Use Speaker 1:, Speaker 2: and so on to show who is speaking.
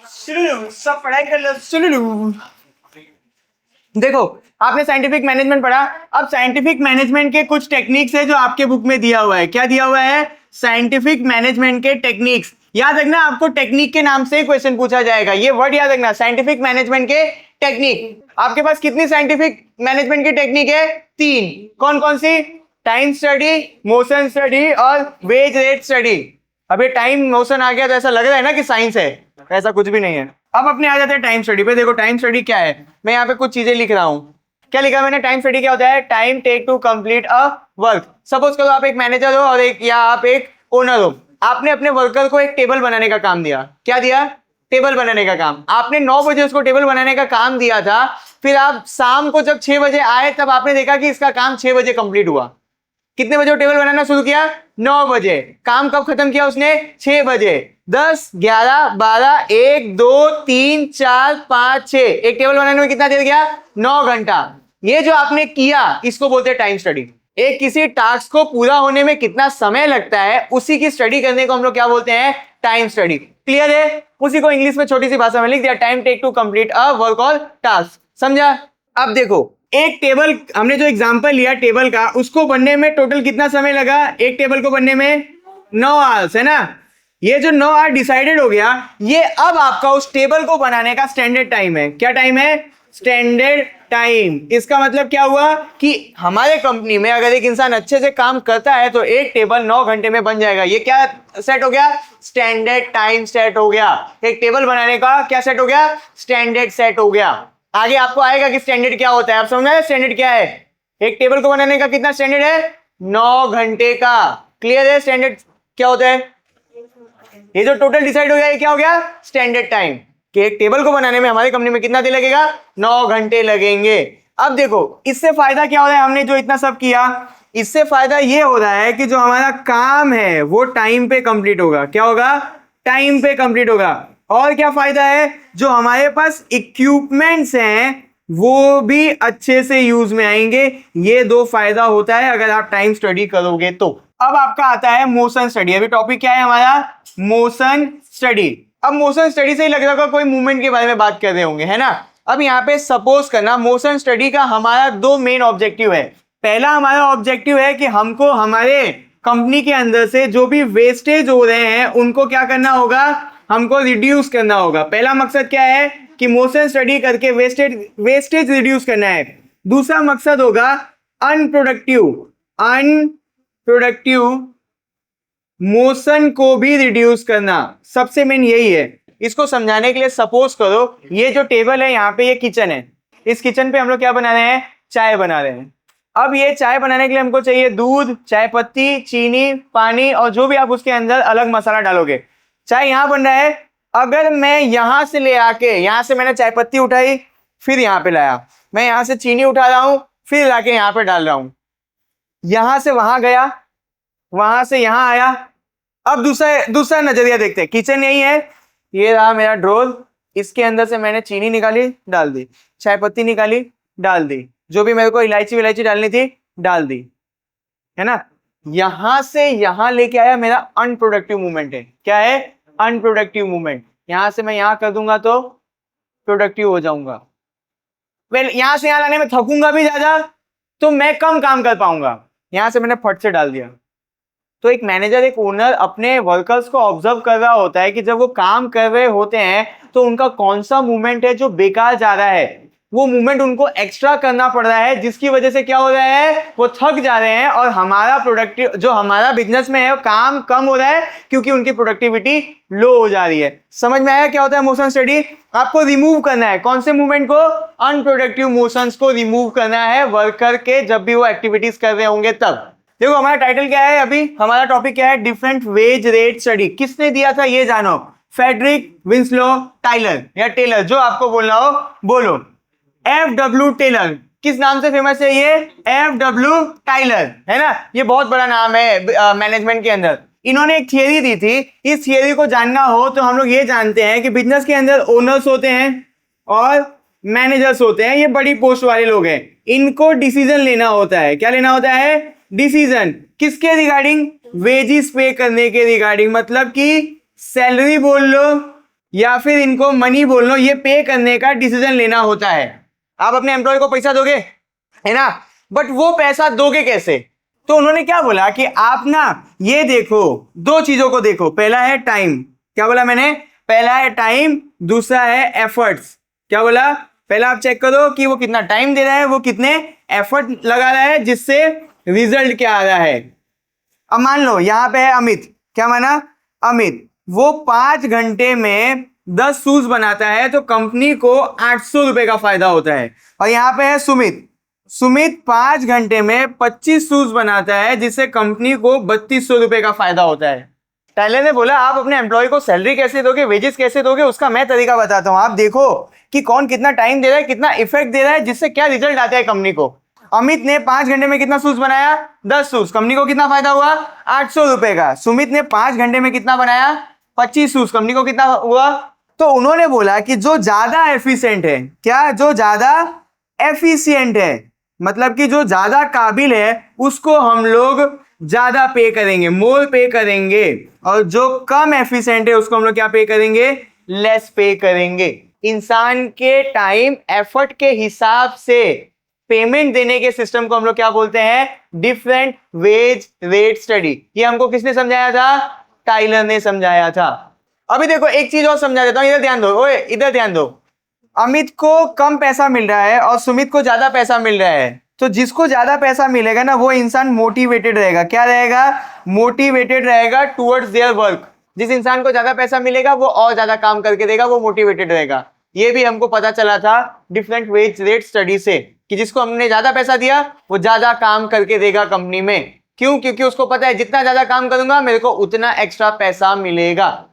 Speaker 1: सब पढ़ाई कर लो। देखो, आपने साइंटिफिक मैनेजमेंट पढ़ा। अब साइंटिफिक मैनेजमेंट के कुछ टेक्निक्स है जो आपके बुक में दिया हुआ है। क्या दिया हुआ है? साइंटिफिक मैनेजमेंट के टेक्निक्स। याद रखना, आपको टेक्निक के नाम से क्वेश्चन पूछा जाएगा। ये वर्ड याद रखना, साइंटिफिक मैनेजमेंट के टेक्निक। आपके पास कितनी साइंटिफिक मैनेजमेंट की टेक्निक है? 3। कौन कौन सी? टाइम स्टडी, मोशन स्टडी और वेज रेट स्टडी। अभी टाइम मोशन आ गया तो ऐसा लग रहा है ना कि साइंस है, ऐसा कुछ भी नहीं है। अब अपने आ जाते हैं टाइम स्टडी पे। देखो, टाइम स्टडी क्या है, मैं यहाँ पे कुछ चीजें लिख रहा हूँ। क्या लिखा मैंने? टाइम स्टडी क्या होता है? Time take to complete a work. Suppose करो आप एक मैनेजर हो और आप एक ओनर हो। आपने अपने वर्कर को एक टेबल बनाने का काम दिया। क्या दिया? टेबल बनाने का काम। आपने 9 बजे उसको टेबल बनाने का काम दिया था। फिर आप शाम को जब 6 बजे आए तब आपने देखा कि इसका काम 6 बजे कंप्लीट हुआ। कितने बजे टेबल बनाना शुरू किया? 9 बजे। काम कब खत्म किया उसने? 6 बजे। 10, 11, 12, 1, 2, 3, 4, 5, 6। एक टेबल बनाने में कितना देर गया? 9 घंटा। ये जो आपने किया इसको बोलते हैं टाइम स्टडी। एक किसी टास्क को पूरा होने में कितना समय लगता है उसी की स्टडी करने को हम लोग क्या बोलते हैं? Time study. क्लियर है? उसी को इंग्लिश में छोटी सी भाषा में लिख दिया, time take to complete a work और टास्क। समझा? अब देखो, एक टेबल, हमने जो एग्जांपल लिया टेबल का, उसको बनने में टोटल कितना समय लगा? एक टेबल को बनने में 9 आवर्स, है ना? ये जो 9 आवर डिसाइडेड हो गया, ये अब आपका उस टेबल को बनाने का स्टैंडर्ड टाइम है। क्या टाइम है? Standard time. इसका मतलब क्या हुआ कि हमारे कंपनी में अगर एक इंसान अच्छे से काम करता है तो एक टेबल 9 घंटे में बन जाएगा। ये क्या सेट हो गया? स्टैंडर्ड टाइम सेट हो गया। एक टेबल बनाने का क्या सेट हो गया? स्टैंडर्ड सेट हो गया। आगे आपको आएगा कि स्टैंडर्ड क्या होता है। आप समझ रहे हैं स्टैंडर्ड क्या है? एक टेबल को बनाने का कितना स्टैंडर्ड है? 9 घंटे का। क्लियर है? स्टैंडर्ड क्या होता है? ये जो टोटल डिसाइड हो गया ये क्या हो गया? Standard time. कि एक टेबल को बनाने में हमारी कंपनी में कितना देर लगेगा? 9 घंटे लगेंगे। अब देखो, इससे फायदा क्या हो रहा है? हमने जो इतना सब किया, इससे फायदा ये हो रहा है कि जो हमारा काम है वो टाइम पे कंप्लीट होगा। क्या होगा? टाइम पे कंप्लीट होगा। और क्या फायदा है? जो हमारे पास इक्विपमेंट्स हैं वो भी अच्छे से यूज में आएंगे। ये 2 फायदा होता है अगर आप टाइम स्टडी करोगे तो। अब आपका आता है मोशन स्टडी। अभी टॉपिक क्या है हमारा? Motion study. अब मोशन स्टडी से ही लग रहा होगा कोई मूवमेंट के बारे में बात कर रहे होंगे, है ना? अब यहाँ पे सपोज करना, मोशन स्टडी का हमारा 2 मेन ऑब्जेक्टिव है। पहला हमारा ऑब्जेक्टिव है कि हमको हमारे कंपनी के अंदर से जो भी वेस्टेज हो रहे हैं उनको क्या करना होगा? हमको रिड्यूस करना होगा। पहला मकसद क्या है? कि मोशन स्टडी करके वेस्टेज रिड्यूस करना है। दूसरा मकसद होगा अनप्रोडक्टिव मोशन को भी रिड्यूस करना। सबसे मेन यही है। इसको समझाने के लिए सपोज करो ये जो टेबल है यहाँ पे, ये किचन है। इस किचन पे हम लोग क्या बना रहे हैं? चाय बना रहे हैं। अब ये चाय बनाने के लिए हमको चाहिए दूध, चाय पत्ती, चीनी, पानी और जो भी आप उसके अंदर अलग मसाला डालोगे। चाय यहाँ बन रहा है। अगर मैं यहां से ले आके, यहां से मैंने चाय पत्ती उठाई फिर यहां पे लाया, मैं यहां से चीनी उठा रहा हूं फिर लाके यहां पे डाल रहा हूं, यहां से वहां गया, वहां से यहां आया। अब दूसरा नजरिया देखते हैं। किचन यही है, ये रहा मेरा ड्रोल, इसके अंदर से मैंने चीनी निकाली डाल दी, चाय पत्ती निकाली डाल दी, जो भी मेरे को इलायची विलायची डालनी थी डाल दी, है ना? यहां से यहां लेके आया, मेरा अनप्रोडक्टिव मूवमेंट है। क्या है? Unproductive movement. यहां से मैं यहां कर दूंगा तो प्रोडक्टिव हो जाऊंगा। वेल, यहां से यहां लाने में थकूंगा भी ज्यादा तो मैं कम काम कर पाऊंगा। यहां से मैंने फट से डाल दिया। तो एक मैनेजर, एक ओनर अपने वर्कर्स को ऑब्जर्व कर रहा होता है कि जब वो काम कर रहे होते हैं तो उनका कौन सा मूवमेंट है जो बेकार जा रहा है, वो मूवमेंट उनको एक्स्ट्रा करना पड़ रहा है, जिसकी वजह से क्या हो रहा है? वो थक जा रहे हैं और हमारा प्रोडक्टिव, जो हमारा बिजनेस में है, वो काम कम हो रहा है क्योंकि उनकी प्रोडक्टिविटी लो हो जा रही है। समझ में आया क्या होता है मोशन स्टडी? आपको रिमूव करना है कौन से मूवमेंट को? अनप्रोडक्टिव मोशंस को रिमूव करना है वर्कर के, जब भी वो एक्टिविटीज कर रहे होंगे तब। देखो हमारा टाइटल क्या है, अभी हमारा टॉपिक क्या है? Different wage rate study. किसने दिया था ये जानो? फ्रेडरिक विंस्लो टाइलर या टेलर, जो आपको बोलना हो बोलो। FW Taylor. किस नाम से फेमस है ये? FW टाइलर, है ना? ये बहुत बड़ा नाम है मैनेजमेंट के अंदर। इन्होंने एक थियरी दी थी। इस थियरी को जानना हो तो हम लोग ये जानते हैं कि बिजनेस के अंदर ओनर्स होते हैं और मैनेजर्स होते हैं, ये बड़ी पोस्ट वाले लोग हैं। इनको डिसीजन लेना होता है। क्या लेना होता है? डिसीजन। किसके रिगार्डिंग? वेजिस पे करने के रिगार्डिंग। मतलब कि सैलरी बोल लो या फिर इनको मनी बोल लो, ये पे करने का डिसीजन लेना होता है। आप अपने एम्प्लॉय को पैसा दोगे, है ना, बट वो पैसा दोगे कैसे? तो उन्होंने क्या बोला कि आप ना ये देखो, दो चीजों को देखो। पहला है टाइम, क्या बोला मैंने? पहला है टाइम, दूसरा है एफर्ट्स। क्या बोला? पहला आप चेक करो कि वो कितना टाइम दे रहा है, वो कितने एफर्ट लगा रहा है, जिससे रिजल्ट क्या आ रहा है। अब मान लो यहां पे है अमित, क्या माना? अमित वो 5 घंटे में 10 शूज बनाता है तो कंपनी को 800 रुपए का फायदा होता है। और यहां पे है सुमित, सुमित 5 घंटे में 25 शूज बनाता है जिससे कंपनी को 3200 रुपए का फायदा होता है। टाइलर ने बोला आप अपने एम्प्लॉय को सैलरी कैसे दोगे, वेजेस कैसे दोगे, उसका मैं तरीका बताता हूं। आप देखो कि कौन कितना टाइम दे रहा है, कितना इफेक्ट दे रहा है, जिससे क्या रिजल्ट आता है कंपनी को। अमित ने 5 घंटे में कितना शूज बनाया? 10 शूज, कंपनी को कितना फायदा हुआ? 800 रुपए का। सुमित ने 5 घंटे में कितना बनाया? 25 शूज, कंपनी को कितना हुआ? तो उन्होंने बोला कि जो ज्यादा एफिशिएंट है, क्या, जो ज्यादा एफिशिएंट है, मतलब कि जो ज्यादा काबिल है, उसको हम लोग ज्यादा पे करेंगे, मोर पे करेंगे, और जो कम एफिशिएंट है उसको हम लोग क्या पे करेंगे? लेस पे करेंगे। इंसान के टाइम एफर्ट के हिसाब से पेमेंट देने के सिस्टम को हम लोग क्या बोलते हैं? Different wage rate study. ये हमको किसने समझाया था? टाइलर ने समझाया था। अभी देखो एक चीज और समझा देता हूं, इधर ध्यान दो, ओए इधर ध्यान दो। अमित को कम पैसा मिल रहा है और सुमित को ज्यादा पैसा मिल रहा है, तो जिसको ज्यादा पैसा मिलेगा ना वो इंसान मोटिवेटेड रहेगा। क्या रहेगा? मोटिवेटेड रहेगा टुवर्ड्स देयर वर्क। जिस इंसान को ज्यादा पैसा मिलेगा वो और ज्यादा काम करके देगा, वो मोटिवेटेड रहेगा। ये भी हमको पता चला था डिफरेंट वेज रेट स्टडी से कि जिसको हमने ज्यादा पैसा दिया वो ज्यादा काम करके देगा कंपनी में। क्यों? क्योंकि उसको पता है जितना ज्यादा काम करूंगा मेरे को उतना एक्स्ट्रा पैसा मिलेगा।